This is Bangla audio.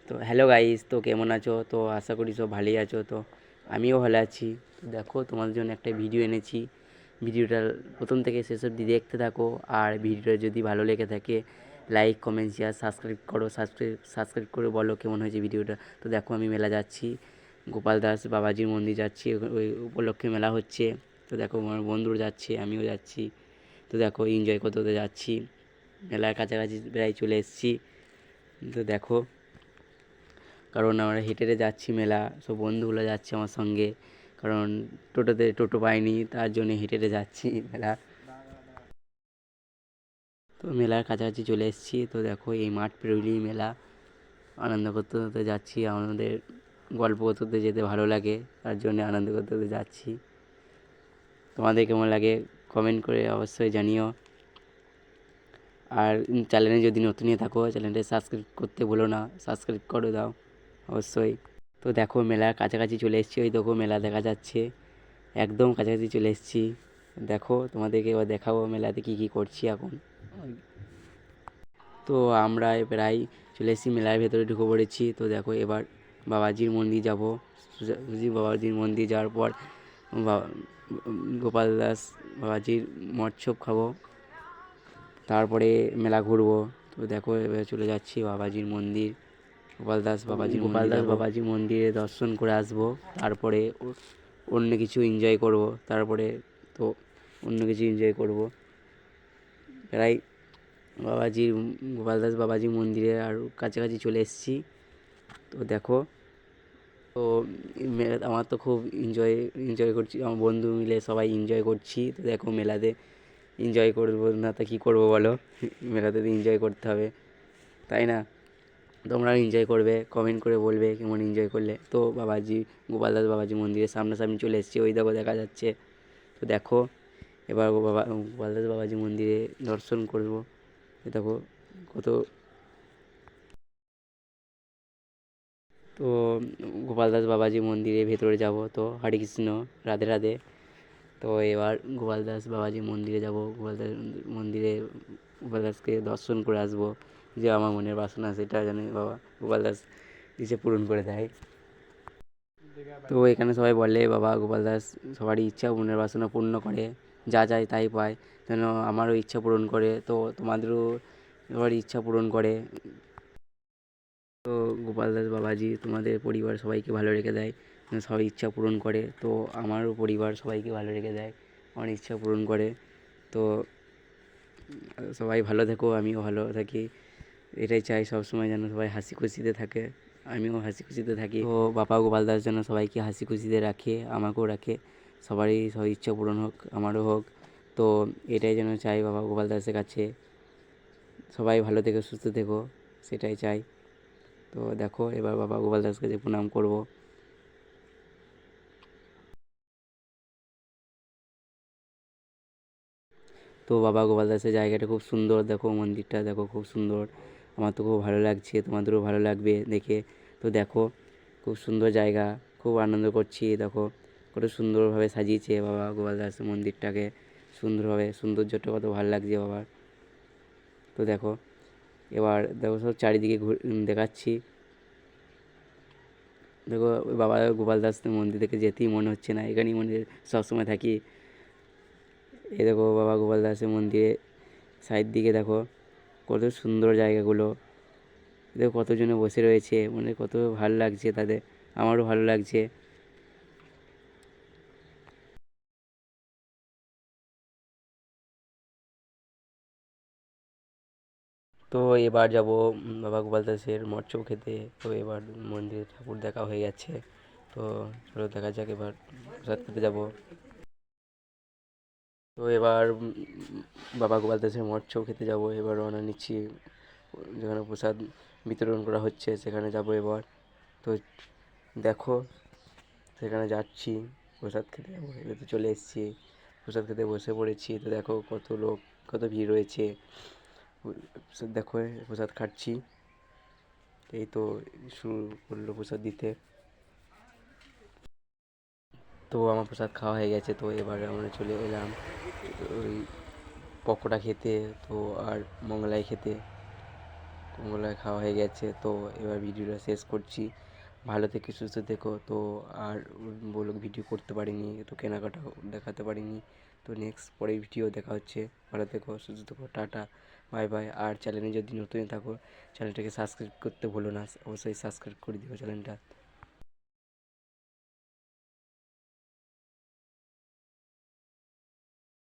তো হ্যালো গাইস, তো কেমন আছো? তো আশা করি সব ভালোই আছো। তো আমিও ভালো আছি। তো দেখো, তোমাদের জন্য একটা ভিডিও এনেছি। ভিডিওটা প্রথম থেকে শেষ অবধি দেখতে থাকো। আর ভিডিওটা যদি ভালো লেগে থাকে, লাইক কমেন্ট শেয়ার সাবস্ক্রাইব করো। সাবস্ক্রাইব করে বলো কেমন হয়েছে ভিডিওটা। তো দেখো, আমি মেলা যাচ্ছি, গোপাল দাস বাবাজির মন্দির যাচ্ছি, ওই উপলক্ষে মেলা হচ্ছে। তো দেখো, আমার বন্ধুরা যাচ্ছে, আমিও যাচ্ছি। তো দেখো, এনজয় করতে করতে যাচ্ছি। মেলার কাছাকাছি প্রায় চলে এসেছি। তো দেখো, কারণ আমরা হেঁটে হেঁটে যাচ্ছি মেলা, সব বন্ধুগুলো যাচ্ছে আমার সঙ্গে। কারণ টোটো পাইনি, তার জন্য হেঁটে হেঁটে যাচ্ছি মেলা। তো মেলার কাছাকাছি চলে এসেছি। তো দেখো, এই মাঠ পেরোলেই মেলা। আনন্দ করতে করতে যাচ্ছি। আমাদের গল্প করতে করতে যেতে ভালো লাগে, তার জন্য আনন্দ করতে করতে যাচ্ছি। তোমাদের কেমন লাগে কমেন্ট করে অবশ্যই জানিও। আর চ্যানেলে যদি নতুন হয়ে থাকো, চ্যানেলটা সাবস্ক্রাইব করতে ভুলো না, সাবস্ক্রাইব করে দাও অবশ্যই। তো দেখো, মেলার কাছাকাছি চলে এসেছি, ওই দেখো মেলা দেখা যাচ্ছে, একদম কাছাকাছি চলে এসেছি। দেখো, তোমাদেরকে এবার দেখাবো মেলাতে কী কী করছি এখন। তো আমরা প্রায় চলে এসেছি, মেলার ভেতরে ঢুকে পড়েছি। তো দেখো, এবার বাবাজির মন্দির যাব। বাবাজির মন্দির যাওয়ার পর গোপাল দাস বাবাজির মৎস্য খাবো, তারপরে মেলা ঘুরবো। তো দেখো, এবার চলে যাচ্ছি বাবাজির মন্দির, গোপাল দাস বাবাজির মন্দিরে দর্শন করে আসবো। তারপরে অন্য কিছু এনজয় করব। তারপরে তো অন্য কিছু এনজয় করব প্রায় বাবাজির গোপাল দাস বাবাজির মন্দিরে আর কাছাকাছি চলে এসেছি। তো দেখো, তো আমার তো খুব এনজয় করছি, আমার বন্ধু মিলে সবাই এনজয় করছি। তো দেখো, মেলাতে এনজয় করবো না তা কী করবো বলো? মেলাতে তো এনজয় করতে হবে, তাই না? তোমরাও এনজয় করবে, কমেন্ট করে বলবে কেমন এনজয় করলে। তো গোপাল দাস বাবাজি মন্দিরের সামনাসামনি চলে এসেছি, ওই দেখো দেখা যাচ্ছে। তো দেখো, এবার গোপাল দাস বাবাজি মন্দিরে দর্শন করবো। দেখো কত, তো গোপাল দাস বাবাজি মন্দিরে ভেতরে যাব। তো হরে কৃষ্ণ, রাধে রাধে। তো এবার গোপাল দাস বাবাজি মন্দিরে যাব। গোপাল দাস মন্দিরে গোপাল দাসকে দর্শন করে আসবো। যে আমার মনের বাসনা সেটা জানি বাবা গোপাল দাস ইচ্ছে পূরণ করে দেয়। তো এখানে সবাই বলে বাবা গোপাল দাস সবারই ইচ্ছা মনের বাসনা পূর্ণ করে, যা চায় তাই পায়। যেন আমারও ইচ্ছা পূরণ করে, তো তোমাদেরও সবারই ইচ্ছা পূরণ করে। তো গোপাল দাস বাবাজি তোমাদের পরিবার সবাইকে ভালো রেখে দেয়, সবাই ইচ্ছা পূরণ করে। তো আমারও পরিবার সবাইকে ভালো রেখে দেয়, আমার ইচ্ছা পূরণ করে। তো সবাই ভালো থেকো, আমিও ভালো থাকি, এটাই চাই সবসময়, যেন সবাই হাসি খুশিতে থাকে, আমিও হাসি খুশিতে থাকি। তো বাবা গোপাল দাস যেন সবাইকে হাসি খুশিতে রাখে, আমাকেও রাখে, সবারই সব ইচ্ছা পূরণ হোক, আমারও হোক। তো এটাই যেন চাই বাবা গোপাল দাসের কাছে, সবাই ভালো থেকো সুস্থ থেকো, সেটাই চাই। তো দেখো, এবার বাবা গোপাল দাসকে যে প্রণাম করব। তো বাবা গোপাল দাসের জায়গাটা খুব সুন্দর, দেখো মন্দিরটা দেখো খুব সুন্দর, আমার তো খুব ভালো লাগছে, তোমাদেরও ভালো লাগবে দেখে। তো দেখো, খুব সুন্দর জায়গা, খুব আনন্দ করছি। দেখো কত সুন্দরভাবে সাজিয়েছে বাবা গোপাল দাসের মন্দিরটাকে, সুন্দরভাবে, সৌন্দর্যটা কত ভালো লাগছে বাবার। তো দেখো, এবার দেখো সব চারিদিকে দেখাচ্ছি। দেখো, ওই বাবা গোপাল দাস মন্দির থেকে যেতেই মনে হচ্ছে না, এখানেই মন্দির সবসময় থাকি। এই দেখো বাবা গোপাল দাসের মন্দিরে সাইড দিকে দেখো কত সুন্দর জায়গাগুলো, দেখো কতজনে বসে রয়েছে, মানে কত ভালো লাগছে তাদের, আমারও ভালো লাগছে। তো এবার যাব বাবা গোপাল দাসের মৎস্য খেতে। তো এবার মন্দিরে ঠাকুর দেখা হয়ে গেছে। তো চলো দেখা যাক, এবার প্রসাদ খেতে যাব। তো এবার বাবা গোপাল দাসের মৎস্য খেতে যাব, এবার রওনা নিচ্ছি, যেখানে প্রসাদ বিতরণ করা হচ্ছে সেখানে যাব এবার। তো দেখো, সেখানে যাচ্ছি, প্রসাদ খেতে যাবো, এবার তো চলে এসেছি, প্রসাদ খেতে বসে পড়েছি। তো দেখো কত লোক, কত ভিড় রয়েছে, দেখো প্রসাদ খাচ্ছি। এই তো শুরু করলো প্রসাদ দিতে। তো আমার প্রসাদ খাওয়া হয়ে গেছে। তো এবার আমরা চলে এলাম ওই পকোড়া খেতে, তো আর মোগলাই খেতে। ওগুলো খাওয়া হয়ে গেছে। তো এবার ভিডিওটা শেষ করছি। ভালো থেকে সুস্থ থেকো। তো আর বলো ভিডিও করতে পারিনি, তো কেনাকাটাও দেখাতে পারিনি। তো নেক্সট পরের ভিডিও দেখা হচ্ছে। ভালো থেকো, সুস্থ থেকো, টাটা, বাই বাই। আর চ্যানেলে যদি নতুন থাকো, চ্যানেলটাকে সাবস্ক্রাইব করতে ভুলো না, অবশ্যই সাবস্ক্রাইব করে দিও চ্যানেলটা।